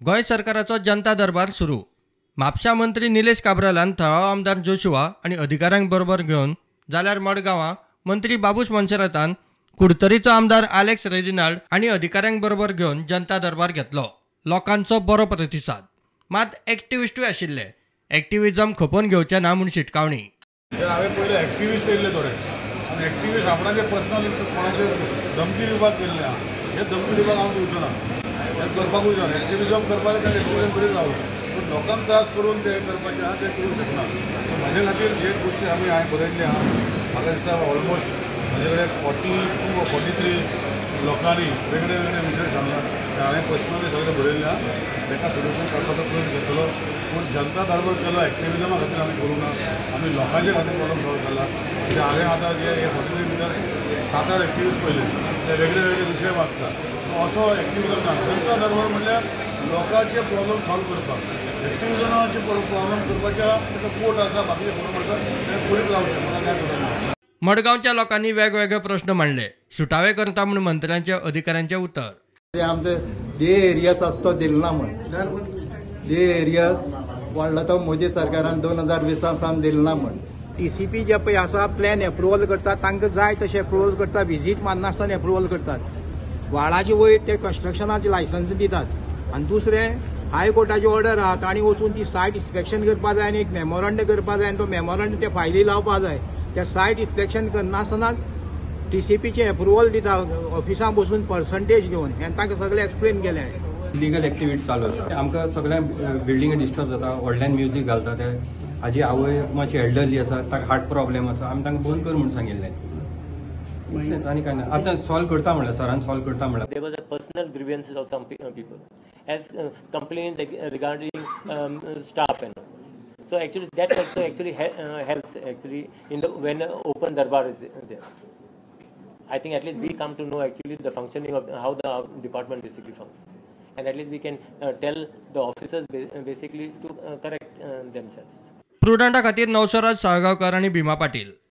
गोय सरकाराचो जनता दरबार सुरू. म्हापशा मंत्री निलेश काब्रालान थळावो आमदार जोशुआ आणि अधिकाऱ्यांक बरोबर घेवन जाल्यार मडगांवां मंत्री बाबूश मोन्सेरातान कुडतरीचो आमदार आलेक्स रेजिनाल्ड आणि अधिकाऱ्यांक बरोबर घेवन जनता दरबार घेतलो. लोकांचो बरो प्रतिसाद. मात एक्टिविस्टूय आशिल्ले. एक्टिविजम खपोवन घेवचें ना म्हूण शिटकावणी. हांवें पयले एक्टिविस्ट येयल्ले थोडे आनी एक्टिविस्ट आपणाचे पर्सनल कोणाचे धमकी दिवपाक केल्ले आहा. हे धमकी दिवपाक हांव दिवचो ना. हे करपाकूच जाय. एक्टिविजम करपाक जाय. एक्टिविजम करीत रावूं. पूण लोकांक त्रास करून ते करपाचें आहा ते करूंक शकना. म्हाजे खातीर जे गोश्टी हांवें बरयल्ले आहा म्हाका दिसता ऑलमोस्ट म्हजे कडेन 42 वा 43 लोकांनी वेगळे वेगळे विशय सांगला. ते हांवें पर्सनली सगळे बरयल्ले आहा. ताका सोल्युशन काडपाचो प्रयत्न घेतलो. पूण जनता दरबार केलो एक्टिविजमा खातीर आमी करूं ना. आमी लोकांचे खातीर प्रॉब्लम सॉल्व केला. म्हणजे हांवें आतां जे 43 भितर 7-8 एक्टिविस्ट पयले ते वेगळे वेगळे विशय मागता. असो एक्टिविजम ना. जनता दरबार म्हणल्यार लोकांचे प्रॉब्लम सॉल्व करपाक. एक्टिविजमाचे प्रॉब्लम करपाच्या ताका कोर्ट आसा बाकीचे प्रॉब्लम आसा ते करीत रावचे. म्हाका काय प्रॉब्लम ना. मडगांवच्या लोकांनी वेगवेगळे प्रश्न मांडले. सुटावे करता म्हूण मंत्र्यांचे अधिकाऱ्यांचे उतर. आमचे जे एरियास आसा तो दिलो ना म्हण. जे एरियास वाडलो तो मोदी सरकारान 2020 सावन दिलो ना म्हण. TCP जे पळय आसा प्लॅन एप्रुवल करतात तांकां जाय तशें एप्रुवल करतात. विजीट मारनासतना एप्रुवल करतात. वाडाचे वयर ते कन्स्ट्रक्शनाचे लायसन्स दितात आनी दुसरें हायकोर्टाची ऑर्डर आहा तांणी वचून ती सायट इन्स्पेक्शन करपा जाय आनी एक मेमोरंड करपा जाय आनी तो मेमोरंड ते फायली लावपा जाय. त्या सायट इन्स्पेक्शन करनासतनाच TCPचे एप्रुवल दिता ऑफिसांत बसून पर्संटेज घेवन हें तांकां सगळें एक्सप्लेन केलें. लिगल एक्टिविटी चालू आसा. आमकां सगळ्या बिल्डिंग डिस्टर्ब जाता. व्हडल्यान म्युजीक घालता ते. हाजी आवय मातशी एल्डरली आसा ताका हार्ट प्रॉब्लेम आसा. आमी तांकां बंद कर म्हणून सांगिल्लें. इतलेंच आनी कांय ना. आतां सॉल्व करता म्हणल्यार सरान सॉल्व करता म्हणल्यार. There was a personal grievances of some people as complaints regarding staff and all. So actually that also actually helps actually in the when open darbar is there. I think at least we come to know actually the functioning of how the department basically functions, and at least we can tell the officers basically to correct themselves. प्रुडंटा खातीर नवसराज साळगांवकर आणि भीमा पाटील.